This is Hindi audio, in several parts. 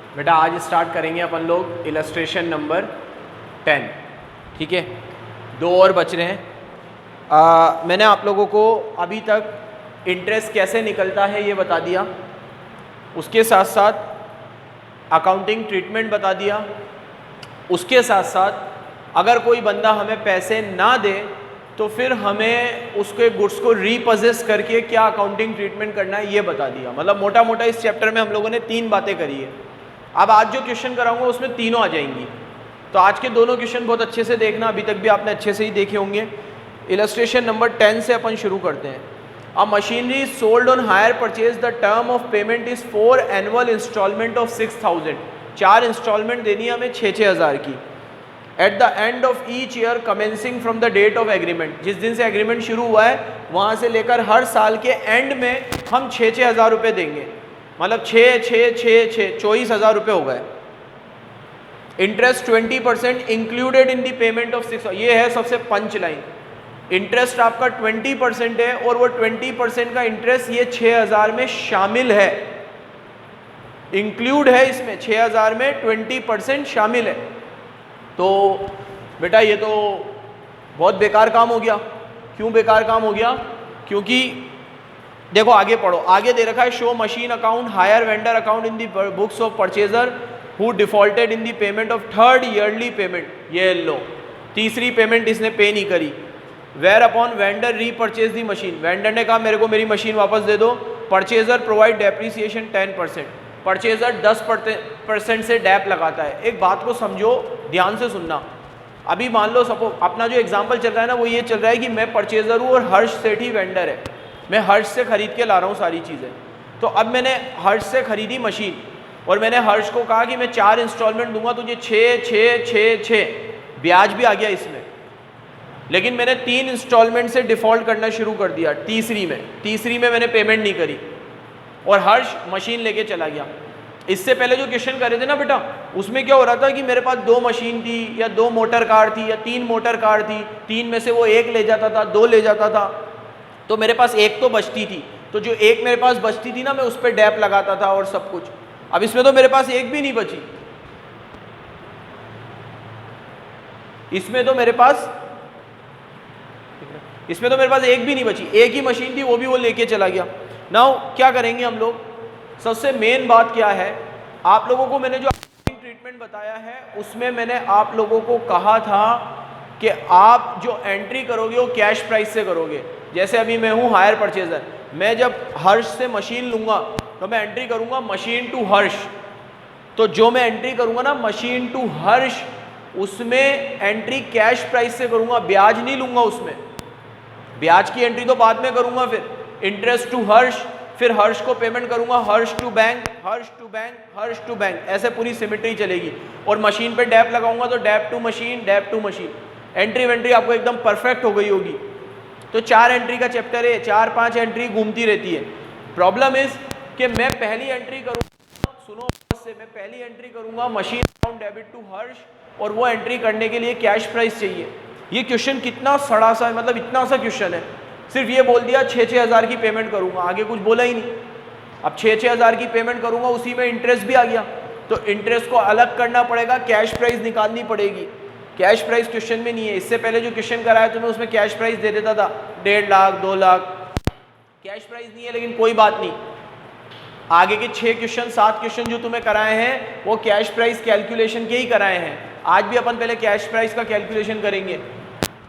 बेटा आज स्टार्ट करेंगे अपन लोग इलस्ट्रेशन नंबर 10। ठीक है, 2 और बच रहे हैं। मैंने आप लोगों को अभी तक इंटरेस्ट कैसे निकलता है ये बता दिया, उसके साथ साथ अकाउंटिंग ट्रीटमेंट बता दिया, उसके साथ साथ अगर कोई बंदा हमें पैसे ना दे तो फिर हमें उसके गुड्स को रीपोजेस करके क्या अकाउंटिंग ट्रीटमेंट करना है ये बता दिया। मतलब मोटा मोटा इस चैप्टर में हम लोगों ने 3 बातें करी है। अब आज जो क्वेश्चन कराऊंगा उसमें तीनों आ जाएंगी, तो आज के दोनों क्वेश्चन बहुत अच्छे से देखना, अभी तक भी आपने अच्छे से ही देखे होंगे। इलस्ट्रेशन नंबर 10 से अपन शुरू करते हैं। A machinery sold on hire purchase the term of payment is 4 annual instalment of 6000। 4 instalment देनी है हमें 6,000 की। At the end of each year commencing from the date of agreement, जिस दिन से एग्रीमेंट शुरू हुआ है वहाँ से लेकर हर साल के एंड में हम 6,000 रुपये देंगे। मतलब 24,000 रुपये हो गए। Interest 20% included in the payment of 6। ये है सबसे पंच लाइन। इंटरेस्ट आपका 20% है और वो 20% का इंटरेस्ट ये 6,000 में शामिल है, इंक्लूड है इसमें। 6,000 में 20% शामिल है। तो बेटा ये तो बहुत बेकार काम हो गया। क्यों बेकार काम हो गया? क्योंकि देखो आगे पढ़ो, आगे दे रखा है show machine account hire vendor account in the books of purchaser who defaulted in the payment of 3rd yearly payment. ये लो, तीसरी पेमेंट इसने पे नहीं करी। Whereupon vendor repurchase the machine, vendor ने कहा मेरे को मेरी मशीन वापस दे दो। परचेजर प्रोवाइड डेप्रीसिएशन 10%, परचेजर 10% से डैप लगाता है। एक बात को समझो, ध्यान से सुनना। अभी मान लो सपोज अपना जो एग्जाम्पल चल रहा है ना वो ये चल रहा है कि मैं परचेजर हूँ और हर्ष सेठ ही वेंडर है। मैं हर्ष से खरीद के ला रहा हूँ सारी चीज़ें। तो अब मैंने हर्ष से खरीदी मशीन और मैंने हर्ष को कहा कि मैं 4 इंस्टॉलमेंट दूंगा तुझे, 6 ब्याज भी आ गया इसमें। लेकिन मैंने 3 इंस्टॉलमेंट से डिफ़ॉल्ट करना शुरू कर दिया। तीसरी में मैंने पेमेंट नहीं करी और हर्ष मशीन लेके चला गया। इससे पहले जो क्वेश्चन कर रहे थे ना बेटा, उसमें क्या हो रहा था कि मेरे पास 2 मशीन थी या 2 मोटर कार थी या 3 मोटर कार थी, 3 में से वो 1 ले जाता था, 2 ले जाता था, तो मेरे पास 1 तो बचती थी। तो जो 1 मेरे पास बचती थी ना मैं उस पर डैप लगाता था और सब कुछ। अब इसमें तो मेरे पास 1 भी नहीं बची। इसमें तो मेरे पास 1 भी नहीं बची। 1 ही मशीन थी, वो भी वो लेके चला गया। नाउ क्या करेंगे हम लोग? सबसे मेन बात क्या है, आप लोगों को मैंने जो ट्रीटमेंट बताया है उसमें मैंने आप लोगों को कहा था कि आप जो एंट्री करोगे वो कैश प्राइस से करोगे। जैसे अभी मैं हूँ हायर परचेजर, मैं जब हर्ष से मशीन लूँगा तो मैं एंट्री करूँगा मशीन टू हर्ष। तो जो मैं एंट्री करूँगा ना मशीन टू हर्ष, उसमें एंट्री कैश प्राइस से करूँगा, ब्याज नहीं लूँगा उसमें। ब्याज की एंट्री तो बाद में करूँगा। फिर इंटरेस्ट टू हर्ष, फिर हर्ष को पेमेंट करूँगा, Harsh to bank, Harsh to bank, Harsh to bank, ऐसे पूरी सिमेट्री चलेगी। और मशीन पे डैप लगाऊंगा तो डैप टू मशीन, डैप टू मशीन। एंट्री वेंट्री आपको एकदम परफेक्ट हो गई होगी। तो 4 एंट्री का चैप्टर है, 4-5 एंट्री घूमती रहती है। प्रॉब्लम इज कि मैं पहली एंट्री करूँगा, सुनो से, मैं पहली एंट्री करूँगा मशीन अकाउंट डेबिट टू हर्ष, और वो एंट्री करने के लिए कैश प्राइस चाहिए। ये क्वेश्चन कितना सड़ा सा है, मतलब इतना सा क्वेश्चन है। सिर्फ ये बोल दिया 6,000 की पेमेंट करूँगा, आगे कुछ बोला ही नहीं। अब 6,000 की पेमेंट करूँगा, उसी में इंटरेस्ट भी आ गया, तो इंटरेस्ट को अलग करना पड़ेगा, कैश प्राइस निकालनी पड़ेगी। कैश प्राइस क्वेश्चन में नहीं है। इससे पहले जो क्वेश्चन कराया तो मैं उसमें कैश प्राइस दे देता था, 1.5 लाख 2 लाख। कैश प्राइस नहीं है, लेकिन कोई बात नहीं। आगे के 6 क्वेश्चन 7 क्वेश्चन जो तुम्हें कराए हैं वो कैश प्राइस कैलकुलेशन के ही कराए हैं। आज भी अपन पहले कैश प्राइस का कैलकुलेशन करेंगे।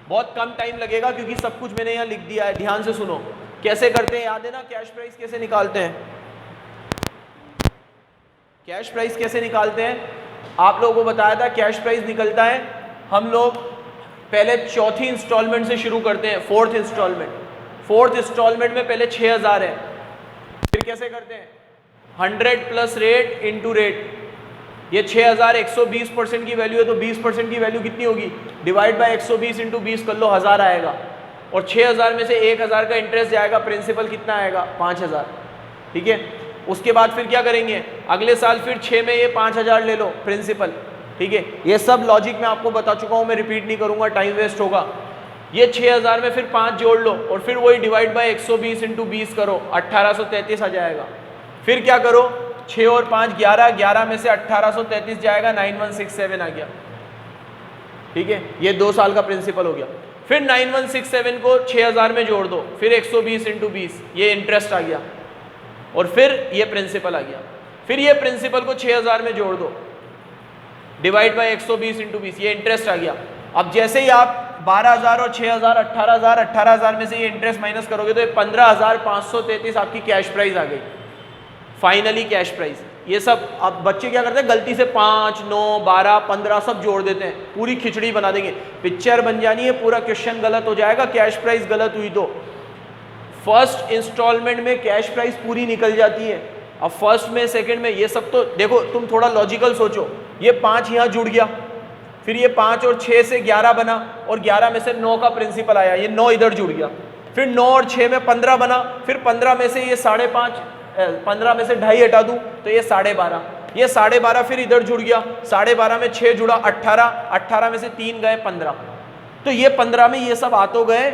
बहुत कम टाइम लगेगा क्योंकि सब कुछ मैंने यहाँ लिख दिया है। ध्यान से सुनो, कैसे करते हैं याद है ना? कैश प्राइस कैसे निकालते हैं? कैश प्राइस कैसे निकालते हैं आप लोगों को बताया था। कैश प्राइस निकलता है, हम लोग पहले चौथी इंस्टॉलमेंट से शुरू करते हैं, 4th इंस्टॉलमेंट। 4th इंस्टॉलमेंट में पहले 6,000 है। फिर कैसे करते हैं? 100 प्लस रेट इंटू रेट। ये 6,000 120% की वैल्यू है, तो 20% की वैल्यू कितनी होगी? डिवाइड बाय 120 इंटू 20 कर लो, 1000 आएगा। और 6,000 में से 1,000 का इंटरेस्ट जाएगा, प्रिंसिपल कितना आएगा? 5,000। ठीक है, उसके बाद फिर क्या करेंगे? अगले साल फिर 6 में ये 5,000 ले लो प्रिंसिपल। ठीक है, ये सब लॉजिक मैं आपको बता चुका हूँ, मैं रिपीट नहीं करूँगा, टाइम वेस्ट होगा। ये 6,000 में फिर 5 जोड़ लो और फिर वही डिवाइड बाय 120 इंटू 20 करो, 1833 आ जाएगा। फिर क्या करो? 6 और 5 11, 11 में से 1833 जाएगा, 9167 आ गया। ठीक है, ये 2 साल का प्रिंसिपल हो गया। फिर 9167 को 6000 में जोड़ दो, फिर 120 इंटू 20, ये इंटरेस्ट आ गया, और फिर ये प्रिंसिपल आ गया। फिर ये प्रिंसिपल को 6000 में जोड़ दो, डिवाइड बाय 120 इंटू 20, ये इंटरेस्ट आ गया। अब जैसे ही आप 12000 और 6000 18000, 18000 में से ये इंटरेस्ट माइनस करोगे तो ये 15533 आपकी कैश प्राइस आ गई, फाइनली कैश प्राइस। ये सब अब बच्चे क्या करते हैं, गलती से 5, 9, 12, 15 सब जोड़ देते हैं, पूरी खिचड़ी बना देंगे, पिक्चर बन जानी है, पूरा क्वेश्चन गलत हो जाएगा, कैश प्राइस गलत हुई तो। फर्स्ट इंस्टॉलमेंट में कैश प्राइस पूरी निकल जाती है। अब फर्स्ट में, सेकंड में, ये सब तो देखो, तुम थोड़ा लॉजिकल सोचो, ये 5 यहाँ जुड़ गया, फिर ये 5 और 6 से 11 बना, और 11 में से 9 का प्रिंसिपल आया, ये 9 इधर जुड़ गया, फिर 9 और 6 में 15 बना, फिर 15 में से ये 5.5, 15 में से 2.5 हटा दूं तो ये 12.5, ये 12.5 फिर इधर जुड़ गया, 12.5 में 6 जुड़ा 18, 18 में से 3 गए 15, तो ये 15 में ये सब आ तो गए,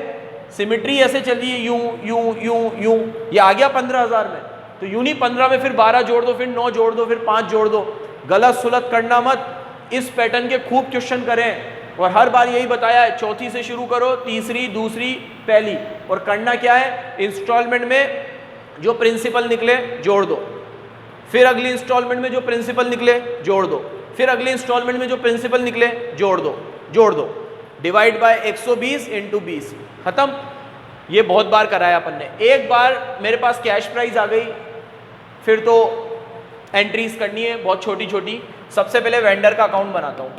सिमिट्री ऐसे चल रही है, यूं यूं यूं यूं, ये आ गया 15000 में। तो यूं नहीं, 15 में फिर 12 जोड़ दो, फिर 9 जोड़ दो, फिर 5 जोड़ दो, गलत सुलत करना मत, इस पैटर्न के खूब क्वेश्चन करें, और हर बार यही बताया है, चौथी से शुरू करो, तीसरी, दूसरी, पहली, और करना क्या है, इंस्टॉलमेंट में जो प्रिंसिपल निकले जोड़ दो, फिर अगली इंस्टॉलमेंट में जो प्रिंसिपल निकले जोड़ दो, फिर अगली इंस्टॉलमेंट में जो प्रिंसिपल निकले जोड़ दो, डिवाइड बाय 120 इंटू 20, खत्म। ये बहुत बार कराया अपन ने। एक बार मेरे पास कैश प्राइस आ गई, फिर तो एंट्रीज करनी है बहुत छोटी छोटी। सबसे पहले वेंडर का अकाउंट बनाता हूँ,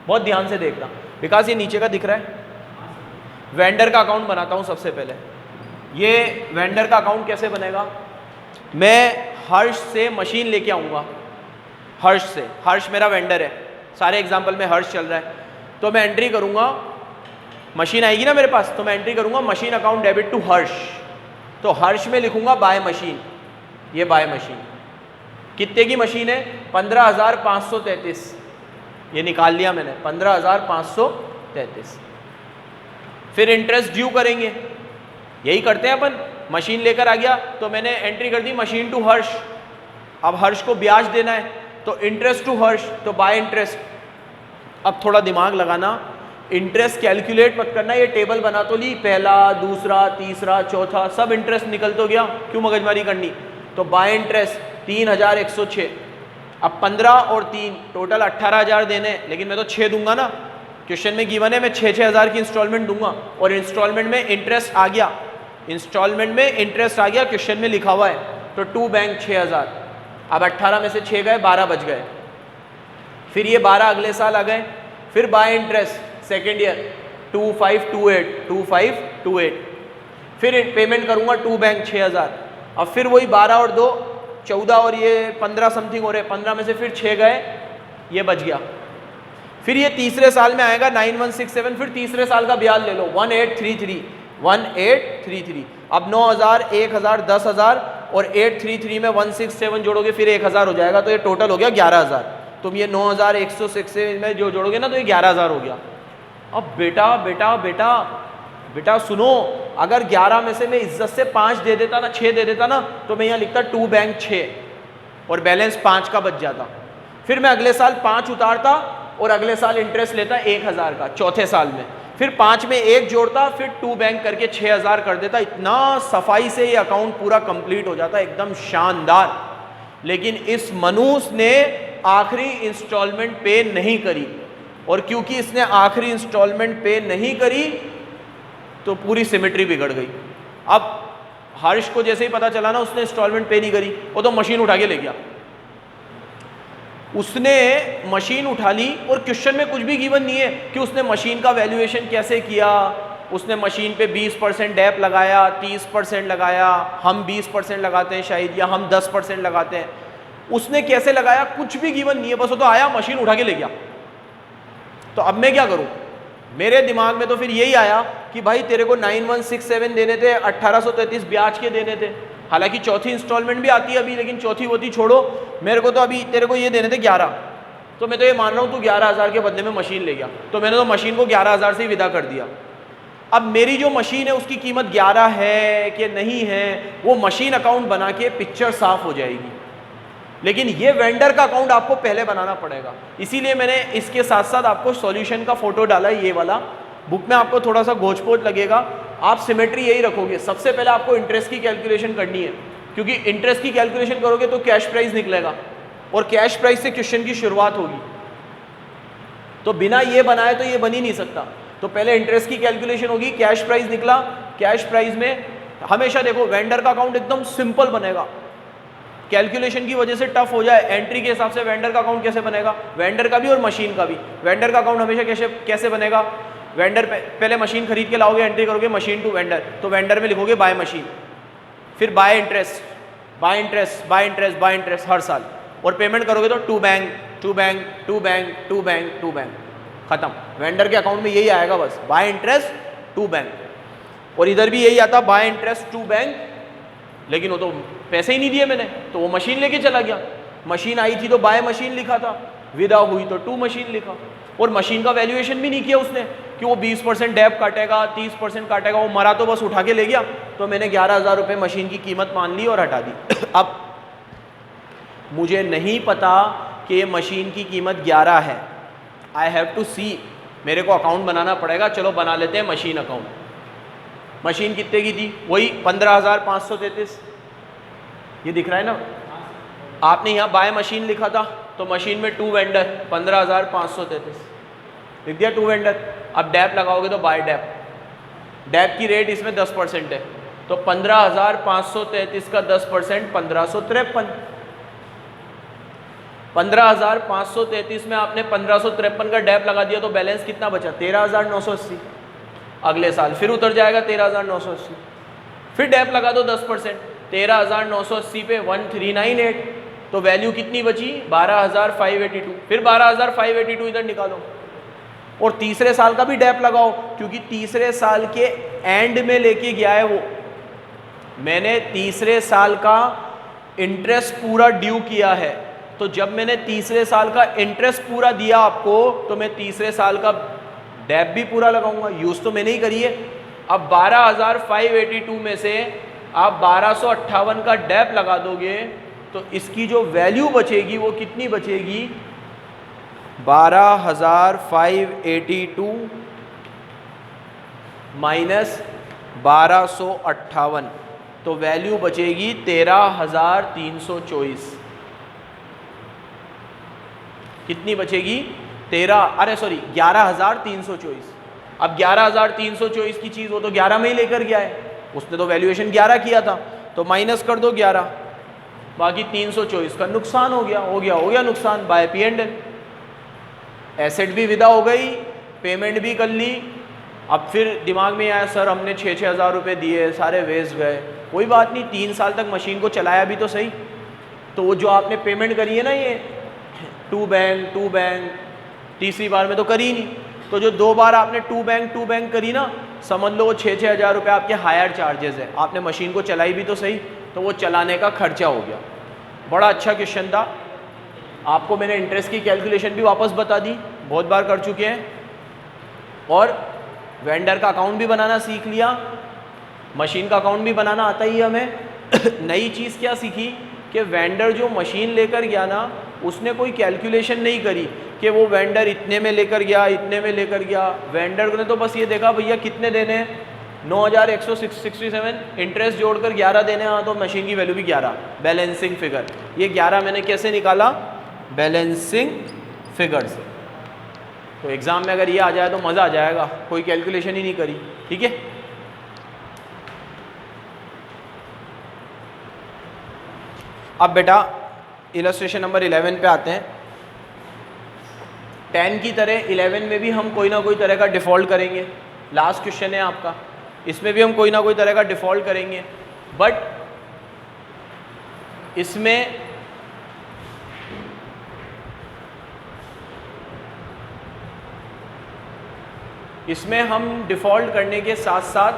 बहुत ध्यान से देखना, बिकॉज ये नीचे का दिख रहा है। वेंडर का अकाउंट बनाता हूँ सबसे पहले। ये वेंडर का अकाउंट कैसे बनेगा, मैं हर्ष से मशीन लेके आऊँगा, हर्ष मेरा वेंडर है, सारे एग्जाम्पल में हर्ष चल रहा है, तो मैं एंट्री करूँगा, मशीन आएगी ना मेरे पास, तो मैं एंट्री करूँगा मशीन अकाउंट डेबिट टू हर्ष, तो हर्ष में लिखूँगा बाय मशीन, ये बाय मशीन कितने की मशीन है, 15,533, ये निकाल लिया मैंने, 15,533। फिर इंटरेस्ट ड्यू करेंगे, यही करते हैं अपन, मशीन लेकर आ गया तो मैंने एंट्री कर दी मशीन टू हर्ष, अब हर्ष को ब्याज देना है तो इंटरेस्ट टू हर्ष, तो बाय इंटरेस्ट। अब थोड़ा दिमाग लगाना, इंटरेस्ट कैलकुलेट मत करना, ये टेबल बना तो ली, पहला, दूसरा, तीसरा, चौथा, सब इंटरेस्ट निकल तो गया, क्यों मगजमारी करनी। तो बाय इंटरेस्ट 3,106, अब 15 और 3 टोटल 18,000 देने, लेकिन मैं तो 6 दूंगा ना, क्वेश्चन में गिवन है मैं 6,000 की इंस्टॉलमेंट दूंगा, और इंस्टॉलमेंट में इंटरेस्ट आ गया, इंस्टॉलमेंट में इंटरेस्ट आ गया, क्वेश्चन में लिखा हुआ है, तो टू बैंक 6,000। अब 18 में से 6 गए, 12 बच गए, फिर ये 12 अगले साल आ गए, फिर बाय इंटरेस्ट सेकेंड ईयर 2528, फिर पेमेंट करूंगा टू बैंक 6,000, अब फिर वही 12 और 2 14 और ये 15 समथिंग हो रहे, 15 में से फिर 6 गए, ये बच गया। फिर ये तीसरे साल में आएगा 9167, फिर तीसरे साल का ब्याज ले लो 1833। अब 9,000, 1,000, 10,000 और 833 में 167 जोड़ोगे फिर 1,000 हो जाएगा, तो ये टोटल हो गया 11,000। तुम ये 9,106 में जो जोड़ोगे ना तो ये 11,000 हो गया। अब बेटा बेटा बेटा बेटा सुनो, अगर 11 में से मैं इज्जत से 5 दे देता ना, 6 दे देता ना, तो मैं यहाँ लिखता टू बैंक 6 और बैलेंस 5 का बच जाता। फिर मैं अगले साल 5 उतारता और अगले साल इंटरेस्ट लेता 1,000 का चौथे साल में, फिर 5 में 1 जोड़ता, फिर टू बैंक करके 6,000 कर देता। इतना सफाई से ये अकाउंट पूरा कंप्लीट हो जाता, एकदम शानदार। लेकिन इस मनुष्य ने आखिरी इंस्टॉलमेंट पे नहीं करी, और क्योंकि इसने आखिरी इंस्टॉलमेंट पे नहीं करी तो पूरी सिमेट्री बिगड़ गई। अब हर्ष को जैसे ही पता चला ना उसने इंस्टॉलमेंट पे नहीं करी, वो तो मशीन उठा के ले गया। उसने मशीन उठा ली और क्वेश्चन में कुछ भी गिवन नहीं है कि उसने मशीन का वैल्यूएशन कैसे किया, उसने मशीन पे 20% डैप लगाया, 30% लगाया, हम 20% लगाते हैं शायद, या हम 10% लगाते हैं, उसने कैसे लगाया कुछ भी गिवन नहीं है, बस वो तो आया मशीन उठा के ले गया। तो अब मैं क्या करूं, मेरे दिमाग में तो फिर यही आया कि भाई तेरे को 9167 देने थे, 1833 ब्याज के देने थे, हालांकि चौथी इंस्टॉलमेंट भी आती है अभी, लेकिन चौथी वोती छोड़ो, मेरे को तो अभी तेरे को ये देने थे 11, तो मैं तो ये मान रहा हूँ तू 11,000 के बदले में मशीन ले गया, तो मैंने तो मशीन को 11,000 से ही विदा कर दिया। अब मेरी जो मशीन है उसकी कीमत 11 है कि नहीं है, वो मशीन अकाउंट बना के पिक्चर साफ हो जाएगी। लेकिन ये वेंडर का अकाउंट आपको पहले बनाना पड़ेगा। इसीलिए मैंने इसके साथ साथ आपको सॉल्यूशन का फोटो डाला है, ये वाला। बुक में आपको थोड़ा सा गोच पोच लगेगा, आप सिमेट्री यही रखोगे। सबसे पहले आपको इंटरेस्ट की कैलकुलेशन करनी है, क्योंकि इंटरेस्ट की कैलकुलेशन करोगे तो कैश प्राइस निकलेगा और कैश प्राइस से क्वेश्चन की शुरुआत होगी। तो बिना ये बनाए तो ये बन ही नहीं सकता। तो पहले इंटरेस्ट की कैलकुलेशन होगी, कैश प्राइस निकला, कैश प्राइस में हमेशा देखो वेंडर का अकाउंट एकदम सिंपल बनेगा। कैलकुलेशन की वजह से टफ हो जाए, एंट्री के हिसाब से वेंडर का अकाउंट कैसे बनेगा, वेंडर का भी और मशीन का भी। वेंडर का अकाउंट हमेशा कैसे बनेगा, वेंडर पहले मशीन खरीद के लाओगे, एंट्री करोगे मशीन टू वेंडर, तो वेंडर में लिखोगे बाय मशीन, फिर by interest, by interest, by interest, by interest हर साल, और पेमेंट करोगे तो to bank, to bank, to bank, to bank, to bank, खत्म। वेंडर के अकाउंट में यही आएगा बस, बाय इंटरेस्ट टू बैंक। और इधर भी यही आता, बाय इंटरेस्ट टू बैंक, लेकिन वो तो पैसे ही नहीं दिए मैंने, तो वो मशीन लेके चला गया। मशीन आई थी तो बाय मशीन लिखा था, विदा हुई तो टू मशीन लिखा। और मशीन का वैल्यूएशन भी नहीं किया उसने कि वो 20% डैप काटेगा, 30% काटेगा, वो मरा तो बस उठा के ले गया। तो मैंने 11,000 रुपये मशीन की कीमत मान ली और हटा दी। अब मुझे नहीं पता कि ये मशीन की कीमत 11 है, आई हैव टू सी, मेरे को अकाउंट बनाना पड़ेगा। चलो बना लेते हैं मशीन अकाउंट। मशीन कितने की थी, वही 15,533, ये दिख रहा है ना। आपने यहाँ बाय मशीन लिखा था तो मशीन में टू वेंडर 15,533 लिख दिया, टू वेंडर। अब डैप लगाओगे तो बाय डैप, डैप की रेट इसमें 10% है, तो 15,533 का 10% 1553। 15,533 में आपने 1553 का डैप लगा दिया तो बैलेंस कितना बचा, 13,980। अगले साल फिर उतर जाएगा 13,980, फिर डैप लगा दो 10%, 13,980 पे 1398, तो वैल्यू कितनी बची 12,582। फिर 12,582 इधर निकालो और तीसरे साल का भी डैप लगाओ, क्योंकि तीसरे साल के एंड में लेके गया है वो। मैंने तीसरे साल का इंटरेस्ट पूरा ड्यू किया है, तो जब मैंने तीसरे साल का इंटरेस्ट पूरा दिया आपको, तो मैं तीसरे साल का डैप भी पूरा लगाऊंगा। यूज तो मैंने ही करी है। अब 12,582 में से आप 1258 का डैप लगा दोगे तो इसकी जो वैल्यू बचेगी वो कितनी बचेगी, 12,582 माइनस 1258, तो वैल्यू बचेगी 13,324। कितनी बचेगी, 11,324। अब 11,324 की चीज़ वो तो 11 में ही लेकर गया है, उसने तो वैल्यूएशन 11 किया था, तो माइनस कर दो 11, बाकी 324 का नुकसान हो गया नुकसान by P and L. Asset भी विदा हो गई, पेमेंट भी कर ली। अब फिर दिमाग में आया सर हमने 6-6 हज़ार रुपये दिए, सारे वेस्ट गए। कोई बात नहीं, 3 साल तक मशीन को चलाया भी तो सही। तो वो जो आपने पेमेंट करी है ना, ये टू बैंक तीसरी बार में तो करी नहीं, तो जो 2 बार आपने टू बैंक करी ना, समझ लो वो 6-6 हज़ार रुपये आपके हायर चार्जेस है। आपने मशीन को चलाई भी तो सही, तो वो चलाने का खर्चा हो गया। बड़ा अच्छा क्वेश्चन था। आपको मैंने इंटरेस्ट की कैलकुलेशन भी वापस बता दी, बहुत बार कर चुके हैं, और वेंडर का अकाउंट भी बनाना सीख लिया, मशीन का अकाउंट भी बनाना आता ही हमें। नई चीज़ क्या सीखी कि वेंडर जो मशीन लेकर गया ना, उसने कोई कैलकुलेशन नहीं करी कि वो वेंडर इतने में लेकर गया, इतने में लेकर गया। वेंडर ने तो बस ये देखा भैया कितने देने हैं, 9,167, इंटरेस्ट जोड़कर 11 देने, हाँ तो मशीन की वैल्यू भी 11, बैलेंसिंग फिगर। ये 11 मैंने कैसे निकाला, बैलेंसिंग फिगर से। तो एग्ज़ाम में अगर ये आ जाए तो मज़ा आ जाएगा, कोई कैलकुलेशन ही नहीं करी। ठीक है, अब बेटा इलस्ट्रेशन नंबर 11 पे आते हैं। 10 की तरह 11 में भी हम कोई ना कोई तरह का डिफ़ॉल्ट करेंगे। लास्ट क्वेश्चन है आपका, इसमें भी हम कोई ना कोई तरह का डिफ़ॉल्ट करेंगे, बट इसमें हम डिफ़ॉल्ट करने के साथ साथ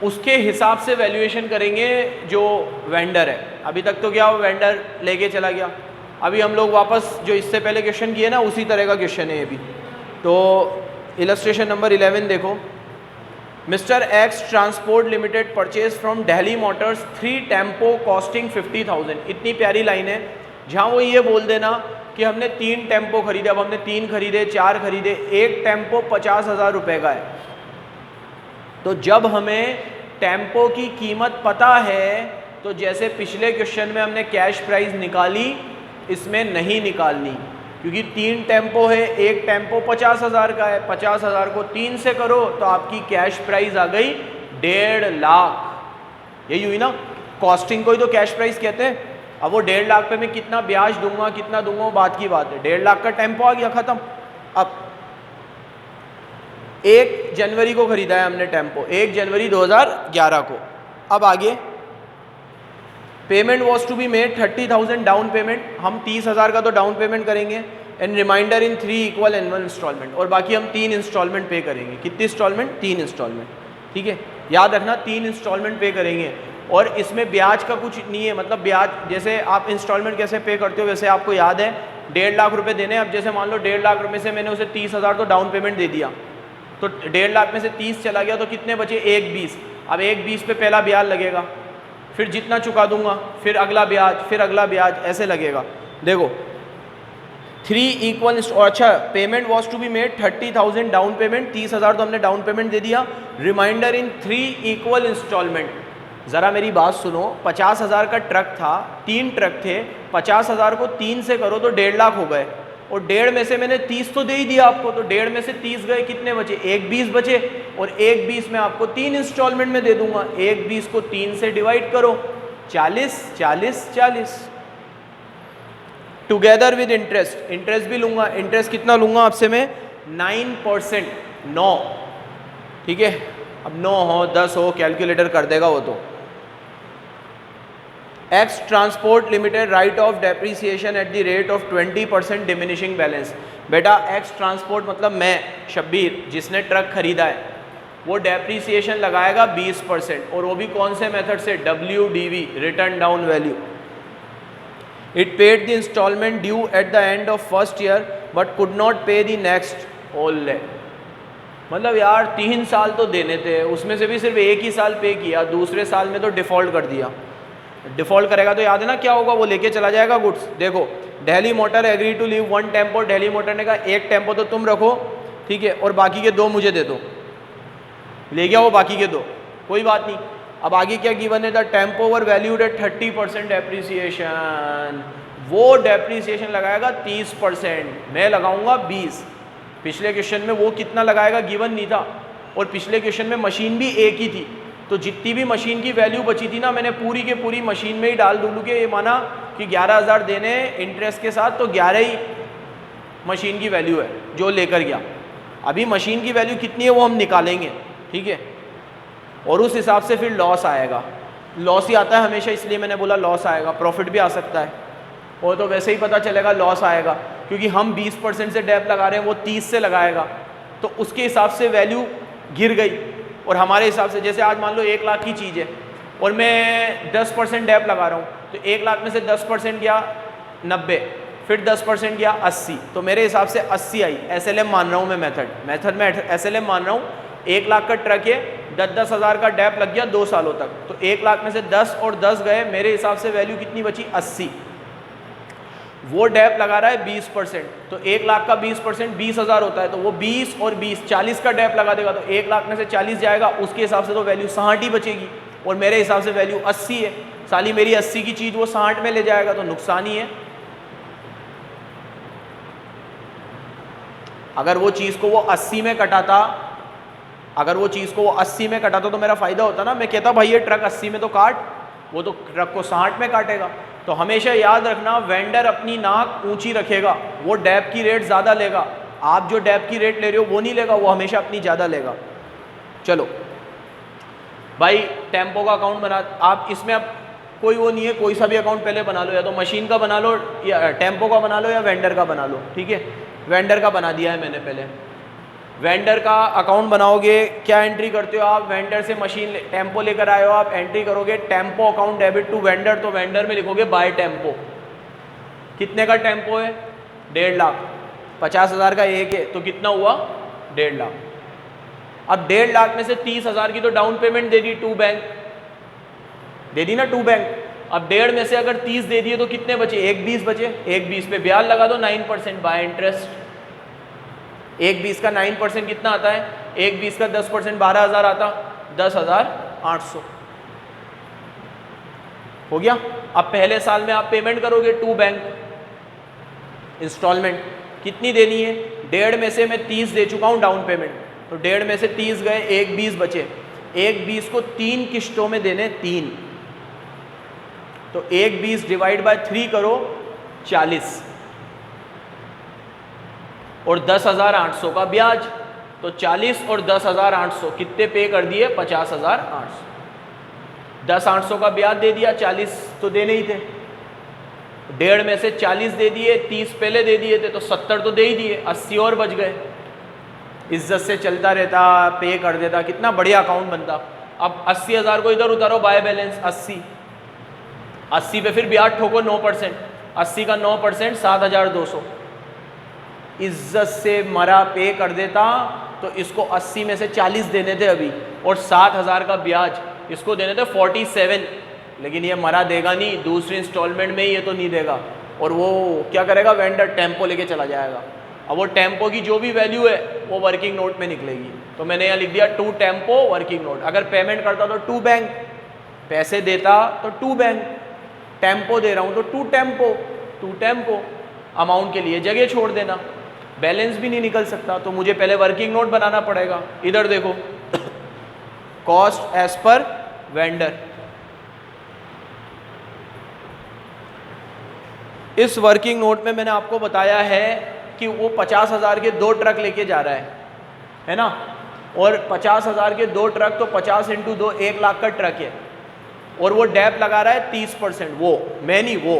उसके हिसाब से वैल्यूएशन करेंगे जो वेंडर है। अभी तक तो क्या वो वेंडर लेके चला गया, अभी हम लोग वापस जो इससे पहले क्वेश्चन किए ना उसी तरह का क्वेश्चन है ये भी। तो इलस्ट्रेशन नंबर 11 देखो, mister x transport limited purchase from Delhi Motors 3 tempo costing 50,000। इतनी प्यारी लाइन है जहाँ वो ये बोल देना कि हमने 3 टेम्पो खरीदे, अब हमने 3 खरीदे, 4 खरीदे, एक टेम्पो 50,000 रुपये का है। तो जब हमें टेम्पो की कीमत पता है तो जैसे पिछले क्वेश्चन में हमने कैश प्राइस निकाली, इसमें नहीं निकालनी, क्योंकि 3 टेम्पो है, एक टेम्पो 50,000 का है, 50,000 को 3 से करो तो आपकी कैश प्राइस आ गई 1.5 लाख। यही हुई ना, कॉस्टिंग को ही तो कैश प्राइस कहते हैं। अब वो 1.5 लाख पे मैं कितना ब्याज दूंगा, कितना दूंगा, वो बात की बात है। 1.5 लाख का टेम्पो आ गया, खत्म। अब 1 जनवरी को खरीदा है हमने टेम्पो, 1 जनवरी 2011 को। अब आगे payment was to be made 30,000 down payment, हम 30,000 का तो डाउन पेमेंट करेंगे, and remainder in 3 equal annual instalment, और बाकी हम 3 इंस्टॉलमेंट पे करेंगे। कितनी इंस्टॉलमेंट? 3 इंस्टॉलमेंट, ठीक है। याद रखना 3 इंस्टॉलमेंट पे करेंगे, और इसमें ब्याज का कुछ नहीं है। मतलब ब्याज जैसे आप इंस्टॉलमेंट कैसे पे करते हो वैसे आपको याद है 1.5 लाख रुपये देने। अब जैसे मान लो 1.5 लाख रुपये से मैंने उसे 30,000 तो डाउन पेमेंट दे दिया, तो 1.5 लाख में से 30 चला गया तो कितने बचे? 1.20। अब 1.20 पे पहला ब्याज लगेगा, फिर जितना चुका दूंगा, फिर अगला ब्याज, फिर अगला ब्याज, ऐसे लगेगा। देखो 3 इक्वल, अच्छा payment was to be made 30,000 down payment, 30,000 तो हमने डाउन पेमेंट दे दिया, रिमाइंडर इन 3 इक्वल इंस्टॉलमेंट। ज़रा मेरी बात सुनो, 50,000 का ट्रक था, 3 ट्रक थे, 50,000 को 3 से करो तो 1.5 लाख हो गए, और 1.5 में से मैंने 30 तो दे ही दिया आपको, तो 1.5 में से 30 गए, कितने बचे? 1.20 बचे, और 1.20 में आपको 3 इंस्टॉलमेंट में दे दूंगा। 1.20 को 3 से डिवाइड करो, 40, 40, 40 टुगेदर विद इंटरेस्ट। इंटरेस्ट भी लूंगा, इंटरेस्ट कितना लूंगा आपसे मैं? 9%, 9, ठीक है। अब 9 हो 10 हो कैलकुलेटर कर देगा वो तो। X transport limited right of depreciation at the rate of 20% diminishing balance. बेटा एक्स ट्रांसपोर्ट मतलब मैं शब्बीर जिसने ट्रक खरीदा है, वो डेप्रीसिएशन लगाएगा 20%, और वो भी कौन से मेथड से? WDV, written down value. It paid the instalment due at the end of first year but could not pay the next ओले। मतलब यार 3 साल तो देने थे, उसमें से भी सिर्फ 1 ही साल पे किया, दूसरे साल में तो डिफ़ॉल्ट कर दिया। डिफ़ॉल्ट करेगा तो याद है ना क्या होगा? वो लेके चला जाएगा गुड्स। देखो Delhi motor agree to leave 1 tempo, Delhi motor ने कहा 1 टेम्पो तो तुम रखो, ठीक है, और बाकी के 2 मुझे दे दो। ले गया वो बाकी के 2, कोई बात नहीं। अब आगे क्या गिवन है? The tempo were valued at 30% depreciation. वो डेप्रीसिएशन लगाएगा 30%, मैं लगाऊंगा 20। पिछले क्वेश्चन में वो कितना लगाएगा गिवन नहीं था, और पिछले क्वेश्चन में मशीन भी एक ही थी, तो जितनी भी मशीन की वैल्यू बची थी ना, मैंने पूरी के पूरी मशीन में ही डाल डूलू के ये माना कि 11,000 देने इंटरेस्ट के साथ, तो 11 ही मशीन की वैल्यू है जो लेकर गया। अभी मशीन की वैल्यू कितनी है वो हम निकालेंगे, ठीक है, और उस हिसाब से फिर लॉस आएगा। लॉस ही आता है हमेशा, इसलिए मैंने बोला लॉस आएगा, प्रॉफिट भी आ सकता है, और तो वैसे ही पता चलेगा लॉस आएगा, क्योंकि हम 20% से डेप लगा रहे हैं, वो 30 से लगाएगा, तो उसके हिसाब से वैल्यू गिर गई। और हमारे हिसाब से जैसे आज मान लो 1 लाख की चीज़ है और मैं 10% डेप लगा रहा हूँ, तो 1 लाख में से 10% गया 90, फिर 10% गया 80, तो मेरे हिसाब से 80 आई। SLM मान रहा हूँ मैं, मेथड में SLM मान रहा हूँ। 1 लाख का ट्रक है, 10-10 हज़ार का डेप लग गया 2 सालों तक, तो 1 लाख में से 10 और 10 गए, मेरे हिसाब से वैल्यू कितनी बची? 80। वो डेप लगा रहा है 20%, तो 1 लाख का 20% 20,000 होता है, तो वो 20 और 20 40 का डेप लगा देगा, तो 1 लाख में से 40 जाएगा, उसके हिसाब से तो वैल्यू 60 ही बचेगी, और मेरे हिसाब से वैल्यू 80 है। साली मेरी 80 की चीज़ वो 60 में ले जाएगा, तो नुकसान ही है। अगर वो चीज़ को वो 80 में कटाता, अगर वो चीज़ को वो 80 में कटाता तो मेरा फ़ायदा होता ना, मैं कहता भाई ये ट्रक 80 में तो काट, वो तो ट्रक को 60 में काटेगा। तो हमेशा याद रखना, वेंडर अपनी नाक ऊंची रखेगा, वो डेप की रेट ज़्यादा लेगा, आप जो डेप की रेट ले रहे हो वो नहीं लेगा, वो हमेशा अपनी ज़्यादा लेगा। चलो भाई टेम्पो का अकाउंट बना, आप इसमें अब कोई वो नहीं है, कोई सा भी अकाउंट पहले बना लो, या तो मशीन का बना लो, या टेम्पो का बना लो, या वेंडर का बना लो, ठीक है। वेंडर का बना दिया है मैंने पहले। वेंडर का अकाउंट बनाओगे, क्या एंट्री करते हो आप? वेंडर से मशीन टेम्पो लेकर आए हो, आप एंट्री करोगे tempo account debit to vendor, तो वेंडर में लिखोगे बाय टेम्पो। कितने का टेम्पो है? 1.5 लाख। 50,000 का एक है, तो कितना हुआ? 1.5 लाख। अब 1.5 लाख में से 30,000 की तो डाउन पेमेंट दे दी टू बैंक, दे दी ना टू बैंक। अब 1.5 में से अगर 30 दे दिए तो कितने बचे? 1.20 बचे। 1.20 पे ब्याज लगा दो 9% बाय इंटरेस्ट। 1.20 का 9% कितना आता है? 1.20 का 10% 12,000 आता, 10,800 हो गया। अब पहले साल में आप पेमेंट करोगे टू बैंक इंस्टॉलमेंट, कितनी देनी है? 1.5 में से मैं 30 दे चुका हूँ डाउन पेमेंट, तो 1.5 में से 30 गए, 1.20 बचे। 1.20 को 3 किश्तों में देने 3, तो 1.20 डिवाइड बाय 3 करो 40 और 10,800 का ब्याज, तो 40 और 10,800 कितने पे कर दिए? 50,800। 10,800 का ब्याज दे दिया, 40 तो देने ही थे। 1.5 में से 40 दे दिए, 30 पहले दे दिए थे, तो 70 तो दे ही दिए, 80 और बच गए। इज्जत से चलता रहता, पे कर देता, कितना बढ़िया अकाउंट बनता। अब 80,000 को इधर उतारो, बाय बैलेंस 80 पे फिर ब्याज ठोको 9%, 80 का 9% 7,200। इज्जत से मरा, पे कर देता, तो इसको 80 में से 40 देने थे अभी, और 7,000 का ब्याज इसको देने थे 47, लेकिन ये मरा देगा नहीं, दूसरी इंस्टॉलमेंट में ये तो नहीं देगा। और वो क्या करेगा? वेंडर टेम्पो लेके चला जाएगा। अब वो टेम्पो की जो भी वैल्यू है वो वर्किंग नोट में निकलेगी, तो मैंने यहाँ लिख दिया टू टेम्पो वर्किंग नोट। अगर पेमेंट करता तो टू बैंक, पैसे देता तो टू बैंक, टेम्पो दे रहा हूँ तो टू टेम्पो। अमाउंट के लिए जगह छोड़ देना, बैलेंस भी नहीं निकल सकता, तो मुझे पहले वर्किंग नोट बनाना पड़ेगा। इधर देखो, कॉस्ट एज पर वेंडर। इस वर्किंग नोट में मैंने आपको बताया है कि वो 50,000 के 2 ट्रक लेके जा रहा है ना, और 50,000 के 2 ट्रक, तो 50 × 2 1 लाख का ट्रक है, और वो डैप लगा रहा है 30%, वो मैं नहीं वो,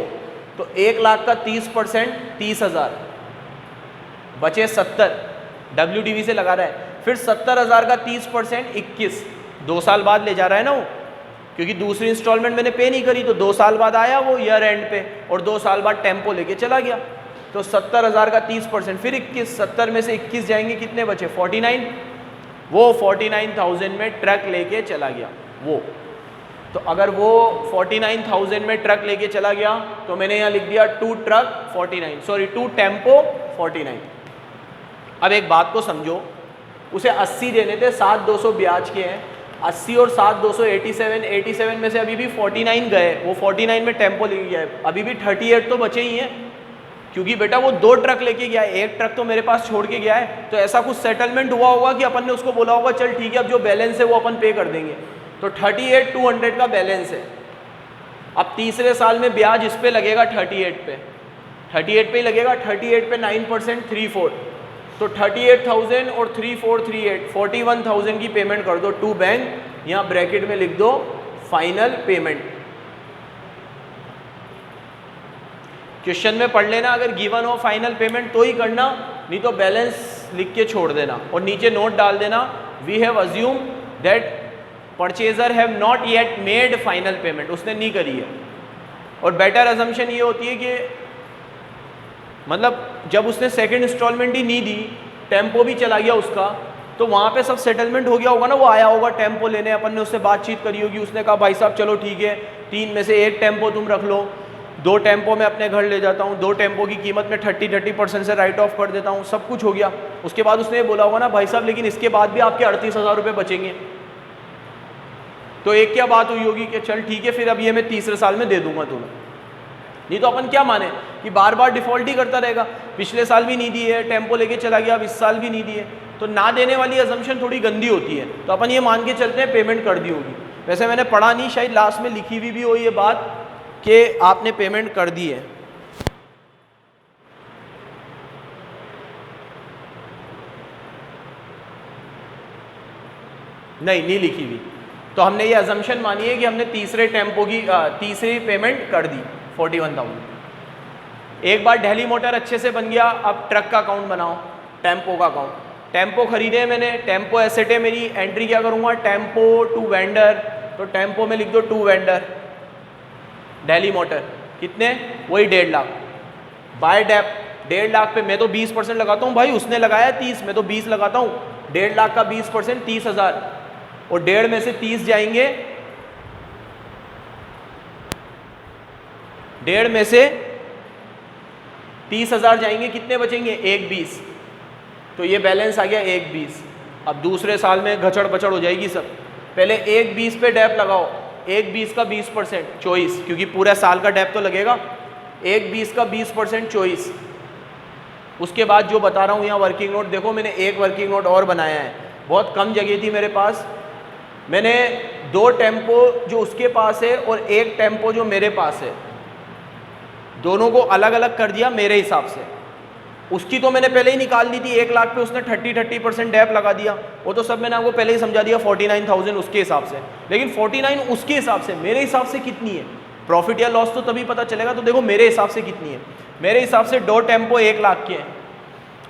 तो 1 लाख का 30% 30,000 बचे 70, WDV से लगा रहा है। फिर 70,000 का 30% 21, 2 साल बाद ले जा रहा है ना वो, क्योंकि दूसरी इंस्टॉलमेंट मैंने पे नहीं करी, तो 2 साल बाद आया वो ईयर एंड पे, और 2 साल बाद टेम्पो लेके चला गया। तो 70,000 का 30% फिर 21, 70 में से 21 जाएंगे, कितने बचे? 49। वो 49,000 में ट्रक लेके चला गया वो। तो अगर वो 49,000 में ट्रक लेके चला गया, तो मैंने यहाँ लिख दिया टू टेम्पो 49। अब एक बात को समझो, उसे 80 देने थे, 7,200 ब्याज के हैं, 80 और 7,200 87 में से अभी भी 49 गए, वो 49 में टेम्पो लेके गया है, अभी भी 38 तो बचे ही हैं, क्योंकि बेटा वो 2 ट्रक लेके गया है, 1 ट्रक तो मेरे पास छोड़ के गया है। तो ऐसा कुछ सेटलमेंट हुआ होगा कि अपन ने उसको बोला होगा चल ठीक है, अब जो बैलेंस है वो अपन पे कर देंगे, तो 38,200 का बैलेंस है। अब तीसरे साल में ब्याज इस पे लगेगा 38 पे ही लगेगा, 38 पे 9% 34, तो 38,000 और 3438 41,000 की पेमेंट कर दो टू बैंक, यहाँ ब्रैकेट में लिख दो फाइनल पेमेंट। क्वेश्चन में पढ़ लेना, अगर गिवन हो फाइनल पेमेंट तो ही करना, नहीं तो बैलेंस लिख के छोड़ देना और नीचे नोट डाल देना, we have assume that purchaser have not yet made final payment, उसने नहीं करी है। और बेटर अजम्पशन ये होती है कि मतलब जब उसने सेकंड इंस्टॉलमेंट ही नहीं दी, टेम्पो भी चला गया उसका, तो वहाँ पे सब सेटलमेंट हो गया होगा ना, वो आया होगा टेम्पो लेने, अपन ने उससे बातचीत करी होगी, उसने कहा भाई साहब चलो ठीक है 3 में से 1 टेम्पो तुम रख लो, 2 टेम्पो मैं अपने घर ले जाता हूँ, 2 टेम्पो की कीमत में 30% से राइट ऑफ कर देता हूँ, सब कुछ हो गया। उसके बाद उसने बोला होगा ना भाई साहब लेकिन इसके बाद भी आपके 38,000 रुपये बचेंगे, तो एक क्या बात हुई होगी कि चल ठीक है फिर अब ये मैं तीसरे साल में दे दूंगा तुम्हें। नहीं तो अपन क्या माने कि बार बार डिफ़ॉल्ट ही करता रहेगा, पिछले साल भी नहीं दिए, टेम्पो लेके चला गया, अब इस साल भी नहीं दिए, तो ना देने वाली अजम्पशन थोड़ी गंदी होती है। तो अपन ये मान के चलते हैं पेमेंट कर दी होगी। वैसे मैंने पढ़ा नहीं, शायद लास्ट में लिखी हुई भी हो ये बात कि आपने पेमेंट कर दी है। नहीं लिखी हुई, तो हमने ये अजम्पशन मानी है कि हमने तीसरे टेम्पो की तीसरी पेमेंट कर दी 41,000। एक बार दिल्ली मोटर अच्छे से बन गया, अब ट्रक का अकाउंट बनाओ, टेम्पो का अकाउंट। टेम्पो खरीदे मैंने, टेम्पो एसेट है मेरी, एंट्री क्या करूँगा टेम्पो टू वेंडर, तो टेम्पो में लिख दो टू वेंडर दिल्ली मोटर, कितने वही 1.5 लाख बाय डेप 1.5 लाख पे मैं तो 20% लगाता हूँ भाई, उसने लगाया 30, मैं तो 20 लगाता हूँ, 1.5 लाख का 20% 30,000, और 1.5 में से 30 जाएंगे, 1.5 में से 30,000 जाएंगे, कितने बचेंगे? 1,20। तो ये बैलेंस आ गया 1,20। अब दूसरे साल में घचड़ बचड़ हो जाएगी सब। पहले 1,20 पे डैप लगाओ, 1,20 का 20% 24, क्योंकि पूरा साल का डैप तो लगेगा। 1,20 का 20% 24। उसके बाद जो बता रहा हूँ यहाँ वर्किंग नोट देखो, मैंने एक वर्किंग नोट और बनाया है, बहुत कम जगह थी मेरे पास। मैंने 2 टेम्पो जो उसके पास है और 1 टेम्पो जो मेरे पास है, दोनों को अलग अलग कर दिया मेरे हिसाब से। उसकी तो मैंने पहले ही निकाल ली थी, 1 लाख पे उसने 30% डैप लगा दिया, वो तो सब मैंने आपको पहले ही समझा दिया, 49,000 उसके हिसाब से। लेकिन 49 उसके हिसाब से, मेरे हिसाब से कितनी है? प्रॉफिट या लॉस तो तभी पता चलेगा। तो देखो मेरे हिसाब से कितनी है। मेरे हिसाब से 2 टेम्पो 1 लाख के हैं,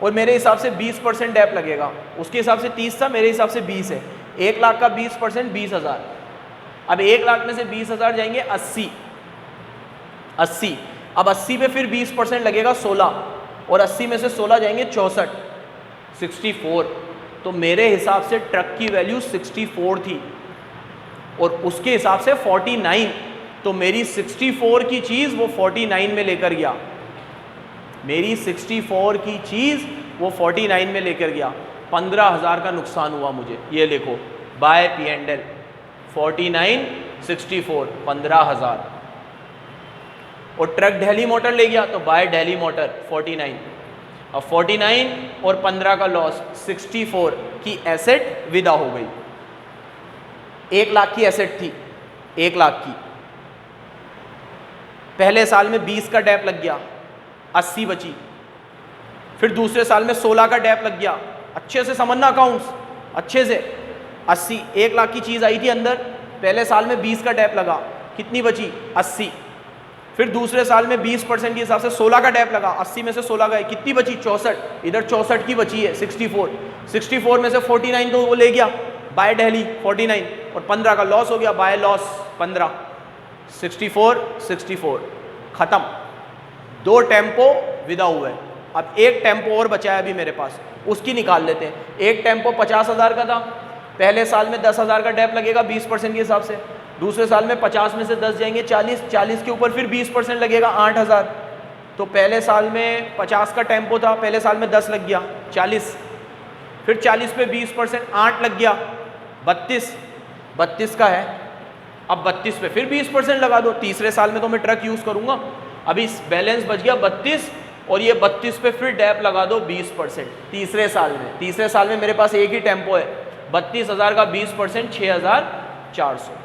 और मेरे हिसाब से 20% डैप लगेगा। उसके हिसाब से 30 था, मेरे हिसाब से 20 है। 1 लाख का 20% 20,000। अब 1 लाख में से 20,000 जाएंगे 80। अब 80 पे फिर 20% लगेगा 16, और 80 में से 16 जाएंगे 64, 64। तो मेरे हिसाब से ट्रक की वैल्यू 64 थी, और उसके हिसाब से 49। तो मेरी 64 की चीज़ वो 49 में लेकर गया, मेरी 64 की चीज़ वो 49 में लेकर गया। 15,000 का नुकसान हुआ मुझे। ये देखो बाय P&L 49 64 15,000। और ट्रक दिल्ली मोटर ले गया तो बाय दिल्ली मोटर 49। अब 49 और 15 का लॉस, 64 की एसेट विदा हो गई। 1 लाख की एसेट थी, 1 लाख की। पहले साल में 20 का डैप लग गया, 80 बची। फिर दूसरे साल में 16 का डैप लग गया। अच्छे से समझना अकाउंट्स, अच्छे से। 80, 1 लाख की चीज़ आई थी अंदर, पहले साल में 20 का डैप लगा, कितनी बची? 80। फिर दूसरे साल में 20% के हिसाब से 16 का डैप लगा, 80 में से 16 गए, कितनी बची? 64। इधर 64 की बची है 64। 64 में से 49 तो वो ले गया बाय दिल्ली 49, और 15 का लॉस हो गया बाय लॉस 15। 64 खत्म। 2 टेम्पो विदा हुए। अब 1 टेम्पो और बचा है अभी मेरे पास, उसकी निकाल लेते हैं। 1 टेम्पो 50,000 का था, पहले साल में 10,000 का डैप लगेगा 20% के हिसाब से। दूसरे साल में 50 में से 10 जाएंगे 40, 40 के ऊपर फिर 20% लगेगा 8,000। तो पहले साल में 50 का टेम्पो था, पहले साल में 10 लग गया 40, फिर 40 पे 20% 8 लग गया 32 का है। अब 32 पे फिर 20% लगा दो, तीसरे साल में तो मैं ट्रक यूज़ करूँगा। अभी बैलेंस बच गया 32, और ये 32 पे फिर डैप लगा दो 20% तीसरे साल में। तीसरे साल में मेरे पास एक ही टेम्पो है, 32,000 का 20% 6,400।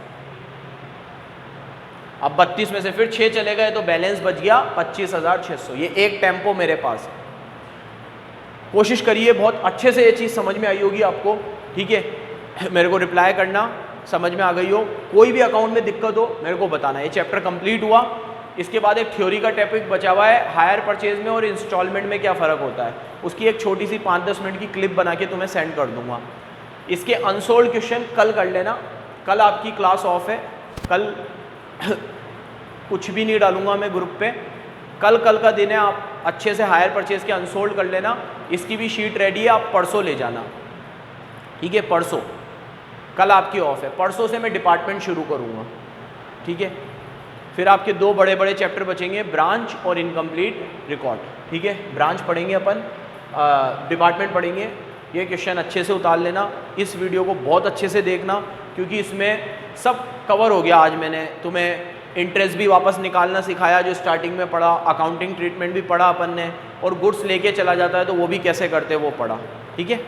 अब 32 में से फिर 6 चले गए तो बैलेंस बच गया 25,600। ये एक टेम्पो मेरे पास। कोशिश करिए, बहुत अच्छे से ये चीज़ समझ में आई होगी आपको, ठीक है। मेरे को रिप्लाई करना, समझ में आ गई हो। कोई भी अकाउंट में दिक्कत हो मेरे को बताना। ये चैप्टर कंप्लीट हुआ। इसके बाद एक थ्योरी का टॉपिक बचा हुआ है, हायर परचेज में और इंस्टॉलमेंट में क्या फ़र्क होता है। उसकी एक छोटी सी 5-10 मिनट की क्लिप बना के तुम्हें सेंड कर दूंगा। इसके अनसोल्ड क्वेश्चन कल कर लेना। कल आपकी क्लास ऑफ है, कल कुछ भी नहीं डालूंगा मैं ग्रुप पे। कल का दिन है, आप अच्छे से हायर परचेज के अनसोल्ड कर लेना। इसकी भी शीट रेडी है, आप परसों ले जाना, ठीक है। परसों, कल आपकी ऑफ है, परसों से मैं डिपार्टमेंट शुरू करूँगा, ठीक है। फिर आपके 2 बड़े बड़े चैप्टर बचेंगे, ब्रांच और इनकम्प्लीट रिकॉर्ड, ठीक है। ब्रांच पढ़ेंगे अपन, डिपार्टमेंट पढ़ेंगे। ये क्वेश्चन अच्छे से उतार लेना। इस वीडियो को बहुत अच्छे से देखना, क्योंकि इसमें सब कवर हो गया। आज मैंने तुम्हें इंटरेस्ट भी वापस निकालना सिखाया जो स्टार्टिंग में पढ़ा, अकाउंटिंग ट्रीटमेंट भी पढ़ा अपन ने, और गुड्स लेके चला जाता है तो वो भी कैसे करते हैं वो पढ़ा, ठीक है।